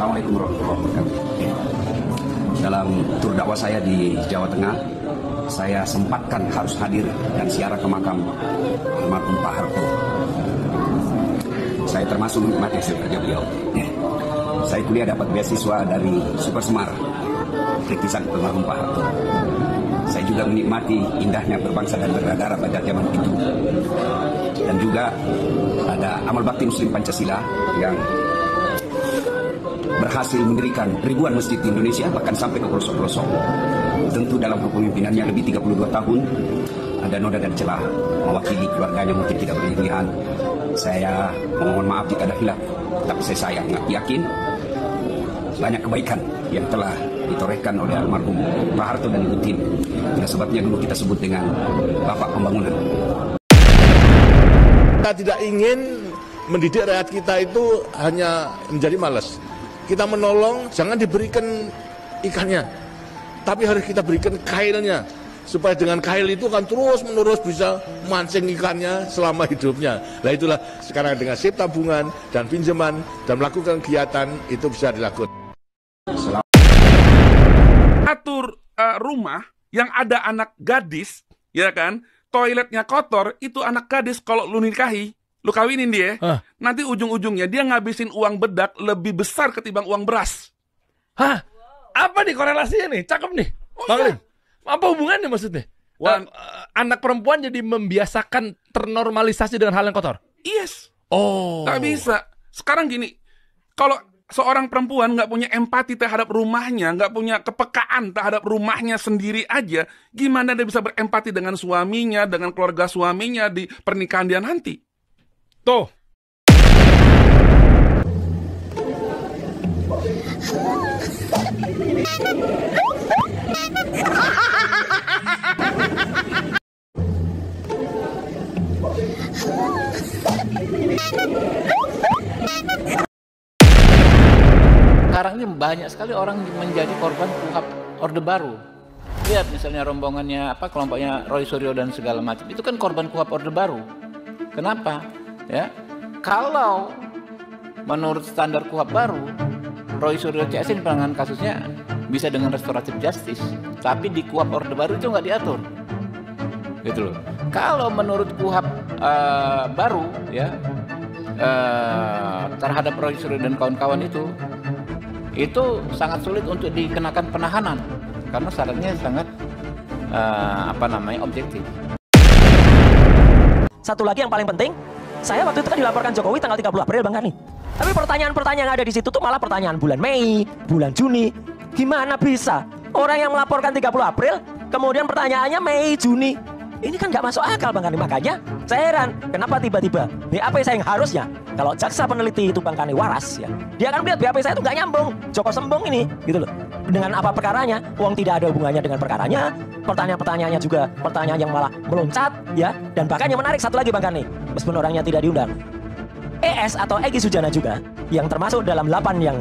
Assalamualaikum warahmatullahi wabarakatuh. Dalam tur dakwah saya di Jawa Tengah, saya sempatkan harus hadir dan ziarah ke makam almarhum Pak Harto. Saya termasuk menikmati hasil kerja beliau. Saya kuliah dapat beasiswa dari Super Semar, rintisan almarhum Pak Harto. Saya juga menikmati indahnya berbangsa dan bernegara pada zaman itu. Dan juga ada amal bakti Muslim Pancasila yang berhasil mendirikan ribuan masjid di Indonesia, bahkan sampai ke pelosok-pelosok. Tentu dalam kepemimpinannya lebih 32 tahun, ada noda dan celah. Mewakili keluarganya mungkin tidak berlebihan. Saya memohon maaf jika ada hilaf, tapi saya yakin banyak kebaikan yang telah ditorehkan oleh almarhum Pak Harto dan Ibu Tien. Itulah sebabnya dulu kita sebut dengan Bapak Pembangunan. Kita tidak ingin mendidik rakyat kita itu hanya menjadi malas. Kita menolong, jangan diberikan ikannya, tapi harus kita berikan kailnya, supaya dengan kail itu kan terus-menerus bisa mancing ikannya selama hidupnya. Nah itulah sekarang dengan SIP tabungan dan pinjaman dan melakukan kegiatan itu bisa dilakukan. Atur rumah yang ada anak gadis, ya kan, toiletnya kotor, itu anak gadis kalau lu nikahi, lu kawinin dia, nanti ujung-ujungnya dia ngabisin uang bedak lebih besar ketimbang uang beras. Hah? Apa nih korelasinya nih? Cakep nih. Bang Lim. Apa hubungannya maksudnya? Anak perempuan jadi membiasakan ternormalisasi dengan hal yang kotor? Yes. Oh. Gak bisa. Sekarang gini, kalau seorang perempuan nggak punya empati terhadap rumahnya, nggak punya kepekaan terhadap rumahnya sendiri aja, gimana dia bisa berempati dengan suaminya, dengan keluarga suaminya di pernikahan dia nanti? Tuh. Sekarang ini banyak sekali orang menjadi korban KUHP Orde Baru. Lihat misalnya rombongannya kelompoknya Roy Suryo dan segala macam. Itu kan korban KUHP Orde Baru. Kenapa? Ya. Kalau menurut standar KUHP baru, Roy Suryo CS ini penanganan kasusnya bisa dengan restoratif justice. Tapi di KUHP Orde Baru itu nggak diatur. Gitu loh. Kalau menurut KUHP baru ya terhadap Roy Suryo dan kawan-kawan itu sangat sulit untuk dikenakan penahanan karena syaratnya sangat objektif. Satu lagi yang paling penting, saya waktu itu kan dilaporkan Jokowi tanggal 30 April Bang Karni. Tapi pertanyaan-pertanyaan yang ada di situ tuh malah pertanyaan bulan Mei, bulan Juni. Gimana bisa orang yang melaporkan 30 April kemudian pertanyaannya Mei, Juni? Ini kan nggak masuk akal Bang Karni. Makanya saya heran kenapa tiba-tiba BAP saya yang harusnya, kalau jaksa peneliti itu Bang Karni waras ya, dia akan melihat BAP saya itu nggak nyambung, Joko Sembong ini gitu loh. Dengan apa perkaranya, uang tidak ada hubungannya dengan perkaranya, pertanyaan-pertanyaannya juga pertanyaan yang malah meloncat ya. Dan bahkan yang menarik satu lagi Bang Karni, meskipun orangnya tidak diundang, ES atau Egy Sujana juga yang termasuk dalam 8 yang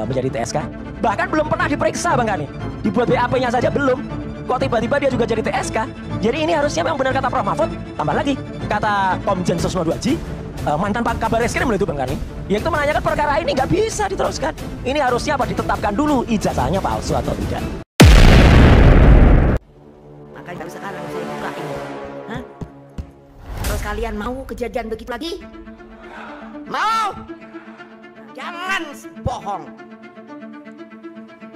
menjadi TSK, bahkan belum pernah diperiksa Bang Karni, dibuat BAP-nya saja belum. Kok tiba-tiba dia juga jadi TSK? Jadi ini harusnya yang benar kata Prof Mahfud, tambah lagi kata Komjen Susno Duaji, mantan Pak Kabar Eskrim itu Bang Karni, yaitu menanyakan perkara ini nggak bisa diteruskan. Ini harusnya ditetapkan dulu ijazahnya palsu atau tidak. Makanya baru sekarang saya buka ini. Hah? Terus kalian mau kejadian begitu lagi? Mau? Jangan bohong.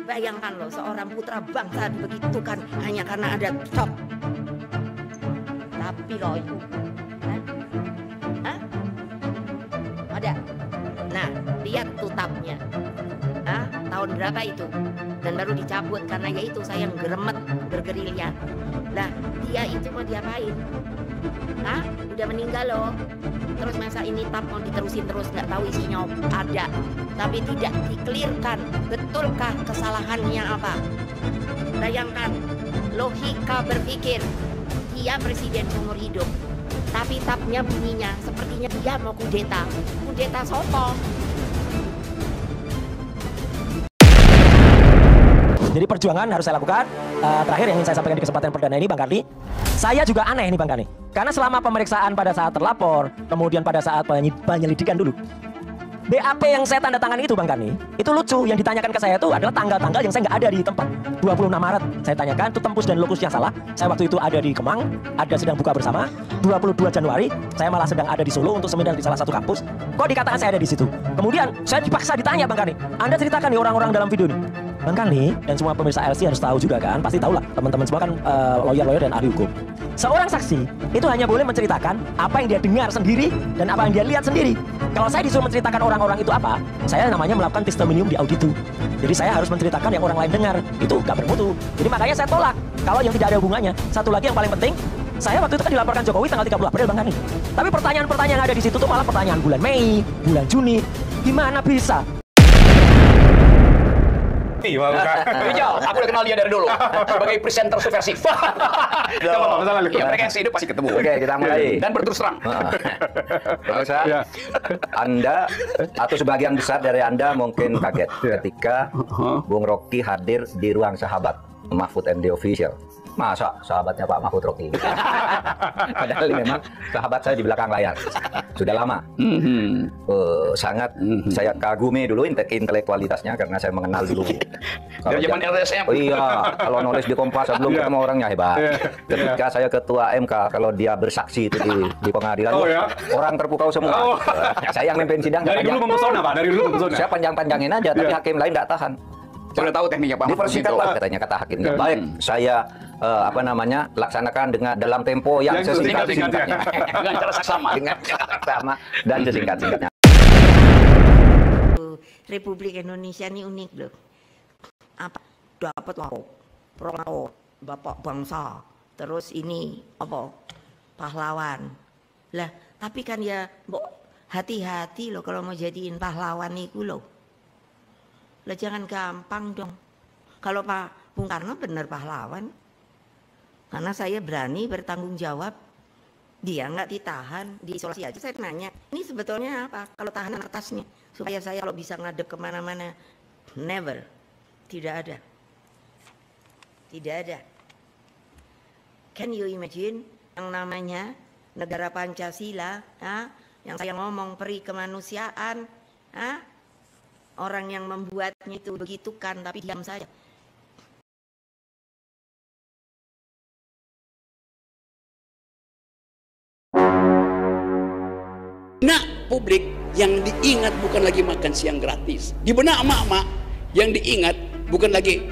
Bayangkan loh, seorang putra bangsa dibegitukan hanya karena ada top. Tapi loh itu, ada. Nah, lihat tutapnya. Tahun berapa itu? Dan baru dicabut karena ya itu saya yang geremet bergerilya. Lah, dia itu mau diapain? Udah meninggal loh. Terus masa ini tap mau diterusin terus, nggak tahu isinya ada, tapi tidak dikelirkan betulkah kesalahannya apa. Bayangkan logika berpikir, dia presiden seumur hidup, tapi tapnya bunyinya sepertinya dia mau kudeta sopo. Jadi perjuangan harus saya lakukan. Terakhir yang ingin saya sampaikan di kesempatan perdana ini Bang Karni, saya juga aneh nih Bang Karni, karena selama pemeriksaan pada saat terlapor, kemudian pada saat penyelidikan dulu, BAP yang saya tanda tangan itu Bang Karni, itu lucu. Yang ditanyakan ke saya itu adalah tanggal-tanggal yang saya nggak ada di tempat. 26 Maret saya tanyakan, itu tempus dan lokus yang salah. Saya waktu itu ada di Kemang, ada sedang buka bersama. 22 Januari, saya malah sedang ada di Solo untuk seminar di salah satu kampus. Kok dikatakan saya ada di situ? Kemudian saya dipaksa ditanya Bang Karni, Anda ceritakan nih orang-orang dalam video ini. Bang Karni dan semua pemirsa LC harus tahu juga kan, pasti tahu lah, teman-teman semua kan lawyer-lawyer dan ahli hukum. Seorang saksi itu hanya boleh menceritakan apa yang dia dengar sendiri dan apa yang dia lihat sendiri. Kalau saya disuruh menceritakan orang-orang itu apa, saya namanya melakukan testimonium di auditu. Jadi saya harus menceritakan yang orang lain dengar, itu gak bermutu. Jadi makanya saya tolak kalau yang tidak ada hubungannya. Satu lagi yang paling penting, saya waktu itu kan dilaporkan Jokowi tanggal 30 April Bang Karni. Tapi pertanyaan-pertanyaan yang ada di situ tuh malah pertanyaan bulan Mei, bulan Juni. Gimana bisa? Hijau, aku udah kenal dia dari dulu sebagai presenter subversif. Gak apa-apa, masalah Ya, mereka yang hidup pasti ketemu. Oke, kita mulai. Dan berterus terang. Pemirsa, Anda atau sebagian besar dari Anda mungkin kaget ketika Bung Rocky hadir di ruang sahabat Mahfud MD Official. Masa sahabatnya Pak Mahfud Rocky? Padahal memang sahabat saya di belakang layar. Sudah lama. Sangat saya kagumi dulu intelektualitasnya karena saya mengenal dulu. Dari zaman LSM. Oh iya, kalau nulis di Kompas sebelum ketemu orangnya hebat. Ketika saya ketua MK, kalau dia bersaksi itu di pengadilan, orang terpukau semua. Saya yang mimpin sidang. Dari dulu mempesona Pak, dari dulu mempesona. Saya panjang-panjangin aja, tapi hakim lain tidak tahan. Sudah tahu tekniknya Pak Mahfud itu. Dipersingkat katanya kata hakimnya. Baik, saya laksanakan dengan dalam tempo yang sesingkat-singkatnya. Dengan cara saksama. Dengan cara saksama dan sesingkat-singkatnya. Republik Indonesia ini unik loh. Apa dapat lah proklamat bapak bangsa, terus ini apa pahlawan lah. Tapi kan ya mbok hati-hati loh kalau mau jadiin pahlawan itu loh. Lah jangan gampang dong. Kalau Pak Bung Karno benar pahlawan, karena saya berani bertanggung jawab. Dia nggak ditahan, diisolasi aja. Saya nanya, ini sebetulnya apa? Kalau tahanan atasnya, supaya saya kalau bisa ngadep kemana-mana, never, tidak ada, tidak ada. Can you imagine yang namanya negara Pancasila, yang saya ngomong peri kemanusiaan, orang yang membuatnya itu begitu kan, tapi diam saja. Nah, publik yang diingat bukan lagi makan siang gratis. Di benak emak-emak yang diingat bukan lagi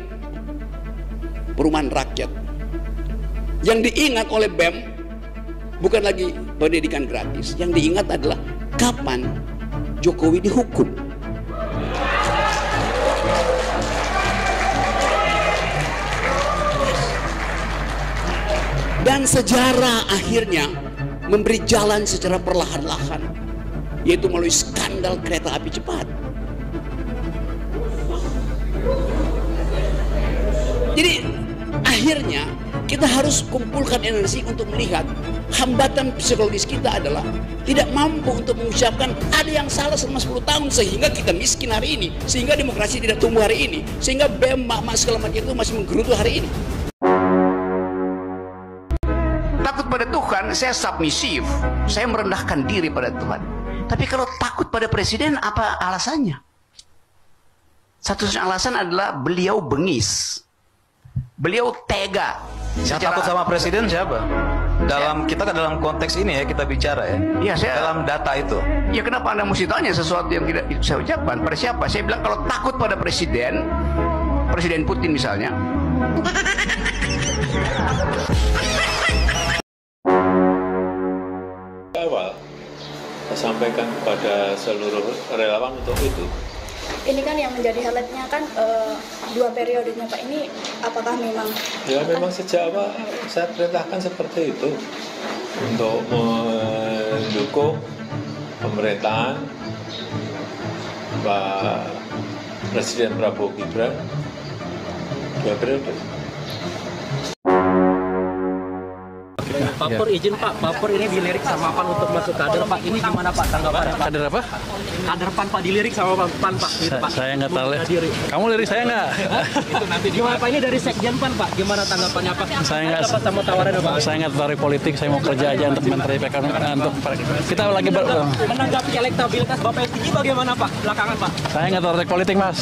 perumahan rakyat. Yang diingat oleh BEM bukan lagi pendidikan gratis. Yang diingat adalah kapan Jokowi dihukum. Dan sejarah akhirnya memberi jalan secara perlahan-lahan, yaitu melalui skandal kereta api cepat. Jadi akhirnya kita harus kumpulkan energi untuk melihat hambatan psikologis kita adalah tidak mampu untuk mengucapkan ada yang salah selama 10 tahun sehingga kita miskin hari ini, sehingga demokrasi tidak tumbuh hari ini, sehingga BEM, mak-mak segala macam itu masih menggerutu hari ini. Takut pada Tuhan, saya submisif. Saya merendahkan diri pada Tuhan. Tapi kalau takut pada presiden, apa alasannya? Satu-satunya alasan adalah beliau bengis. Beliau tega. Yang takut sama presiden siapa? Kita kan dalam konteks ini ya kita bicara ya. Iya, dalam data itu. Ya kenapa Anda mesti tanya sesuatu yang tidak saya ucapkan? Pada siapa? Saya bilang kalau takut pada presiden, Presiden Putin misalnya. Awal saya sampaikan kepada seluruh relawan untuk itu. Ini kan yang menjadi highlightnya kan 2 periodenya Pak ini, apakah memang? Ya memang sejak awal saya perintahkan seperti itu untuk mendukung pemerintahan Pak Presiden Prabowo Gibran 2 periode. Pak Pur izin Pak, Pak Pur ini dilirik sama PAN untuk masuk kader Pak. Ini gimana Pak tanggapannya Pak? Kader apa? Kader PAN Pak dilirik sama PAN Pak. Gitu, Pak. Saya nggak tahu. Kamu lirik saya nggak? Itu nanti gimana Pak, ini dari Sekjen PAN Pak. Gimana tanggapannya Pak? Saya nggak. Dapat sama tawarannya Pak. Saya nggak tertarik politik. Saya mau kerja aja untuk menteri PKN. Untuk kita lagi menanggapi elektabilitas Bapak yang tinggi bagaimana Pak? Belakangan Pak. Saya nggak tertarik politik Mas.